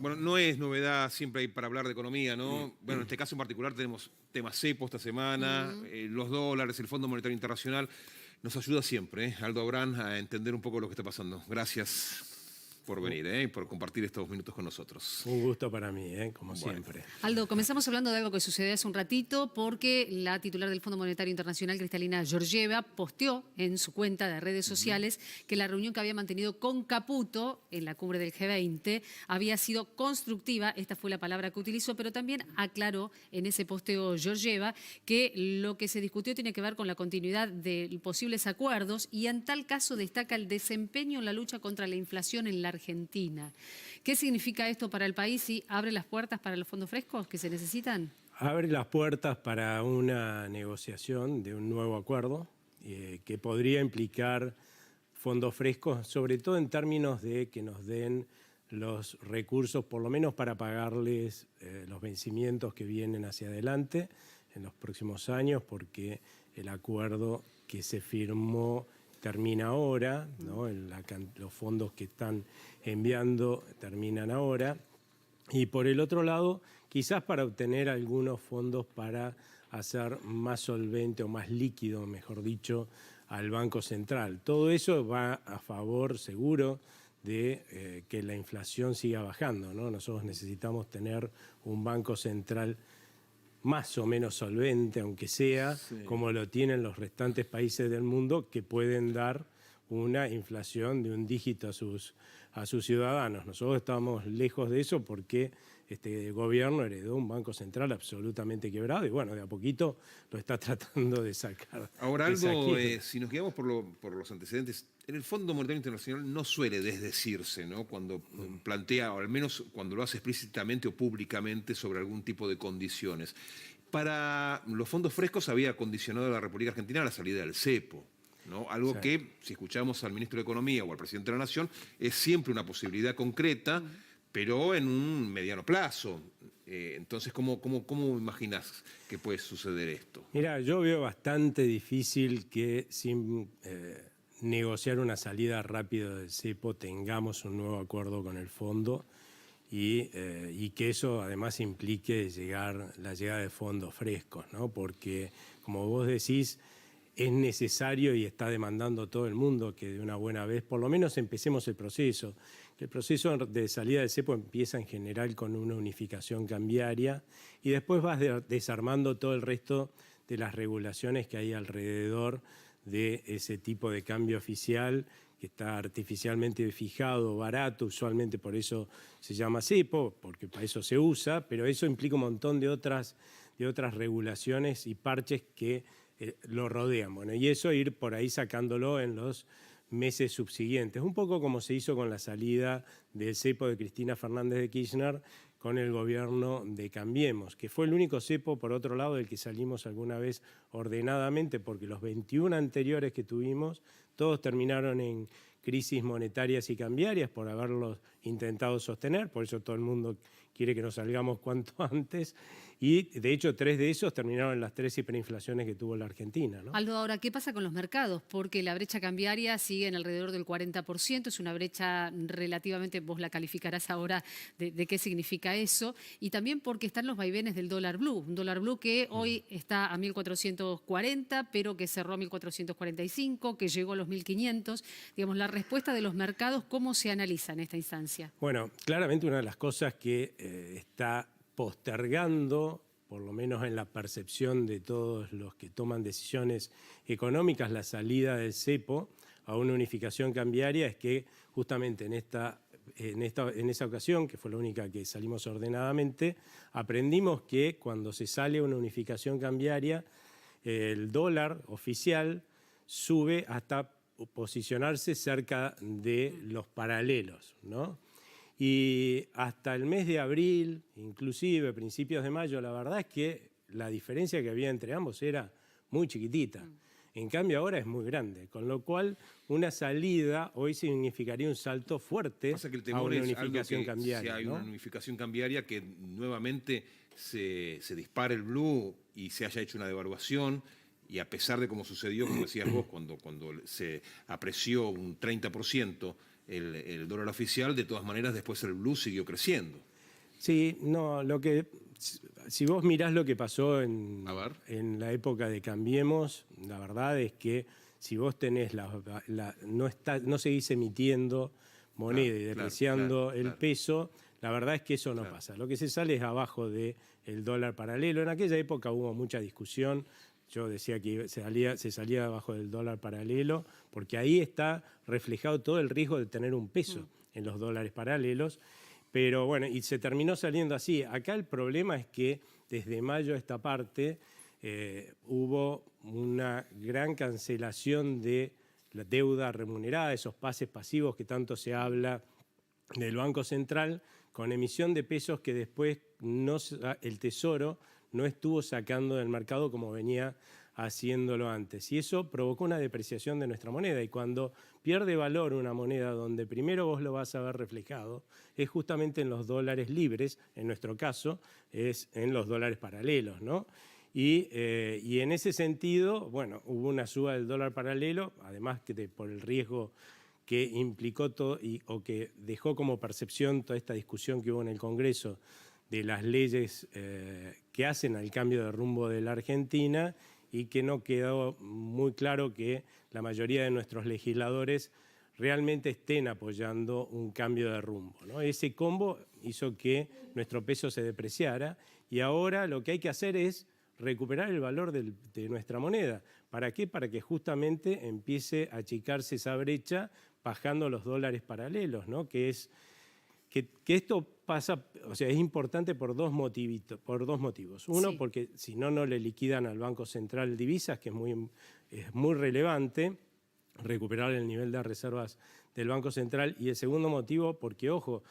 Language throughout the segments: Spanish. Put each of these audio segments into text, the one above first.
Bueno, no es novedad, siempre hay para hablar de economía, ¿no? Bueno, en este caso en particular tenemos temas cepo esta semana, los dólares, el Fondo Monetario Internacional. Nos ayuda siempre, Aldo Abrán, a entender un poco lo que está pasando. Gracias por venir, y por compartir estos minutos con nosotros. Un gusto para mí, como Bueno. siempre. Aldo, comenzamos hablando de algo que sucedió hace un ratito porque la titular del Fondo Monetario Internacional, Kristalina Georgieva, posteó en su cuenta de redes sociales que la reunión que había mantenido con Caputo en la cumbre del G20 había sido constructiva, esta fue la palabra que utilizó, pero también aclaró en ese posteo Georgieva que lo que se discutió tiene que ver con la continuidad de posibles acuerdos y en tal caso destaca el desempeño en la lucha contra la inflación en la Argentina. ¿Qué significa esto para el país y abre las puertas para los fondos frescos que se necesitan? Abre las puertas para una negociación de un nuevo acuerdo que podría implicar fondos frescos, sobre todo en términos de que nos den los recursos, por lo menos para pagarles los vencimientos que vienen hacia adelante en los próximos años, porque el acuerdo que se firmó termina ahora, ¿no? Los fondos que están enviando terminan ahora. Y por el otro lado, quizás para obtener algunos fondos para hacer más solvente o más líquido, mejor dicho, al Banco Central. Todo eso va a favor seguro de que la inflación siga bajando, ¿no? Nosotros necesitamos tener un Banco Central más o menos solvente, aunque sea, como lo tienen los restantes países del mundo, que pueden dar una inflación de un dígito a sus ciudadanos. Nosotros estamos lejos de eso porque este gobierno heredó un Banco Central absolutamente quebrado y bueno, de a poquito lo está tratando de sacar. Ahora, Aldo, si nos guiamos por los antecedentes, en el Fondo Monetario Internacional no suele desdecirse, ¿no? Cuando plantea, o al menos cuando lo hace explícitamente o públicamente sobre algún tipo de condiciones. Para los fondos frescos había condicionado a la República Argentina la salida del cepo, ¿no? Algo que, si escuchamos al ministro de Economía o al presidente de la Nación, es siempre una posibilidad concreta, pero en un mediano plazo. Entonces, ¿cómo imaginás que puede suceder esto? Mira, yo veo bastante difícil que sin negociar una salida rápida del cepo tengamos un nuevo acuerdo con el fondo y que eso además implique la llegada de fondos frescos, ¿no? Porque, como vos decís, es necesario y está demandando todo el mundo que de una buena vez por lo menos empecemos el proceso. El proceso de salida del cepo empieza en general con una unificación cambiaria y después vas desarmando todo el resto de las regulaciones que hay alrededor de ese tipo de cambio oficial que está artificialmente fijado, barato, usualmente por eso se llama cepo, porque para eso se usa, pero eso implica un montón de otras regulaciones y parches que lo rodean. Bueno, y eso ir por ahí sacándolo en los meses subsiguientes. Un poco como se hizo con la salida del cepo de Cristina Fernández de Kirchner con el gobierno de Cambiemos, que fue el único cepo, por otro lado, del que salimos alguna vez ordenadamente, porque los 21 anteriores que tuvimos, todos terminaron en crisis monetarias y cambiarias por haberlos intentado sostener, por eso todo el mundo quiere que nos salgamos cuanto antes, y de hecho 3 de esos terminaron en las 3 hiperinflaciones que tuvo la Argentina, ¿no? Aldo, ahora, ¿qué pasa con los mercados? Porque la brecha cambiaria sigue en alrededor del 40%, es una brecha relativamente, vos la calificarás ahora de qué significa eso, y también porque están los vaivenes del dólar blue, un dólar blue que hoy está a 1.440, pero que cerró a 1.445, que llegó a los 1.500. Digamos, la respuesta de los mercados, ¿cómo se analiza en esta instancia? Bueno, claramente una de las cosas que está postergando, por lo menos en la percepción de todos los que toman decisiones económicas, la salida del cepo a una unificación cambiaria, es que justamente en esa ocasión, que fue la única que salimos ordenadamente, aprendimos que cuando se sale a una unificación cambiaria, el dólar oficial sube hasta posicionarse cerca de los paralelos, ¿no? Y hasta el mes de abril, inclusive principios de mayo, la verdad es que la diferencia que había entre ambos era muy chiquitita. En cambio ahora es muy grande, con lo cual una salida hoy significaría un salto fuerte a una unificación cambiaria. Si hay, ¿no? una unificación cambiaria, que nuevamente se dispare el blue y se haya hecho una devaluación, y a pesar de como sucedió, como decías vos, cuando se apreció un 30% el dólar oficial, de todas maneras después el blue siguió creciendo. Sí, no, si vos mirás lo que pasó A ver. en la época de Cambiemos, la verdad es que si vos tenés no seguís emitiendo moneda y depreciando el peso, la verdad es que eso no pasa. Lo que se sale es abajo del dólar paralelo. En aquella época hubo mucha discusión. Yo decía que se salía abajo del dólar paralelo, porque ahí está reflejado todo el riesgo de tener un peso en los dólares paralelos. Pero bueno, y se terminó saliendo así. Acá el problema es que desde mayo a esta parte hubo una gran cancelación de la deuda remunerada, esos pases pasivos que tanto se habla del Banco Central, con emisión de pesos que después el Tesoro no estuvo sacando del mercado como venía haciéndolo antes. Y eso provocó una depreciación de nuestra moneda. Y cuando pierde valor una moneda donde primero vos lo vas a ver reflejado, es justamente en los dólares libres, en nuestro caso, es en los dólares paralelos, ¿no? Y en ese sentido, bueno, hubo una suba del dólar paralelo, además que por el riesgo que implicó todo o que dejó como percepción toda esta discusión que hubo en el Congreso de las leyes que hacen al cambio de rumbo de la Argentina, y que no quedó muy claro que la mayoría de nuestros legisladores realmente estén apoyando un cambio de rumbo, ¿no? Ese combo hizo que nuestro peso se depreciara y ahora lo que hay que hacer es recuperar el valor de nuestra moneda. ¿Para qué? Para que justamente empiece a achicarse esa brecha bajando los dólares paralelos, ¿no? Que esto pasa, o sea, es importante por dos motivos. Uno, porque si no, no le liquidan al Banco Central divisas, que es muy relevante recuperar el nivel de reservas del Banco Central. Y el segundo motivo, porque, ojo,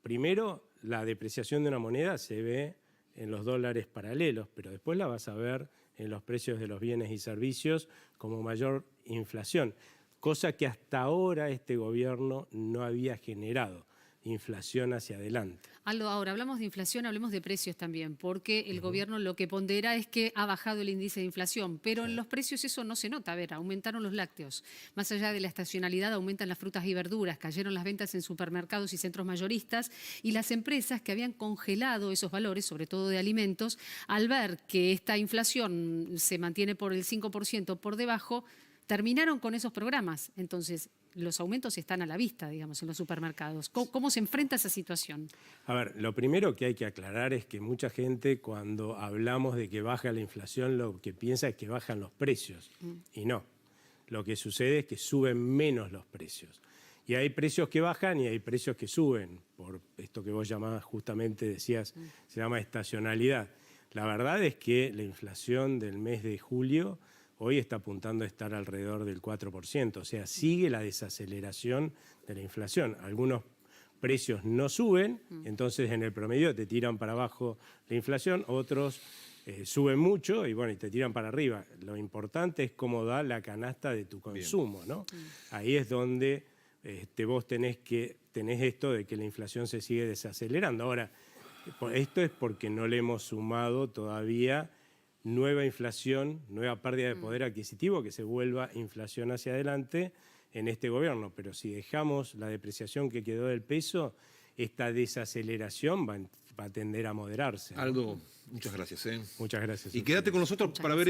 primero la depreciación de una moneda se ve en los dólares paralelos, pero después la vas a ver en los precios de los bienes y servicios como mayor inflación, cosa que hasta ahora este gobierno no había generado. Inflación hacia adelante. Aldo, ahora hablamos de inflación, hablemos de precios también, porque el gobierno lo que pondera es que ha bajado el índice de inflación, pero en los precios eso no se nota. A ver, aumentaron los lácteos, más allá de la estacionalidad aumentan las frutas y verduras, cayeron las ventas en supermercados y centros mayoristas, y las empresas que habían congelado esos valores, sobre todo de alimentos, al ver que esta inflación se mantiene por el 5% por debajo, terminaron con esos programas. Entonces, los aumentos están a la vista, digamos, en los supermercados. ¿Cómo se enfrenta esa situación? A ver, lo primero que hay que aclarar es que mucha gente, cuando hablamos de que baja la inflación, lo que piensa es que bajan los precios. Y no. Lo que sucede es que suben menos los precios. Y hay precios que bajan y hay precios que suben, por esto que vos llamabas, justamente decías, se llama estacionalidad. La verdad es que la inflación del mes de julio hoy está apuntando a estar alrededor del 4%, o sea, sigue la desaceleración de la inflación. Algunos precios no suben, entonces en el promedio te tiran para abajo la inflación, otros suben mucho y bueno, y te tiran para arriba. Lo importante es cómo da la canasta de tu consumo, ¿no? Ahí es donde vos tenés esto de que la inflación se sigue desacelerando. Ahora, esto es porque no le hemos sumado todavía nueva inflación, nueva pérdida de poder adquisitivo, que se vuelva inflación hacia adelante en este gobierno. Pero si dejamos la depreciación que quedó del peso, esta desaceleración va a tender a moderarse, ¿no? Aldo, muchas gracias. Muchas gracias. Y quédate con nosotros para ver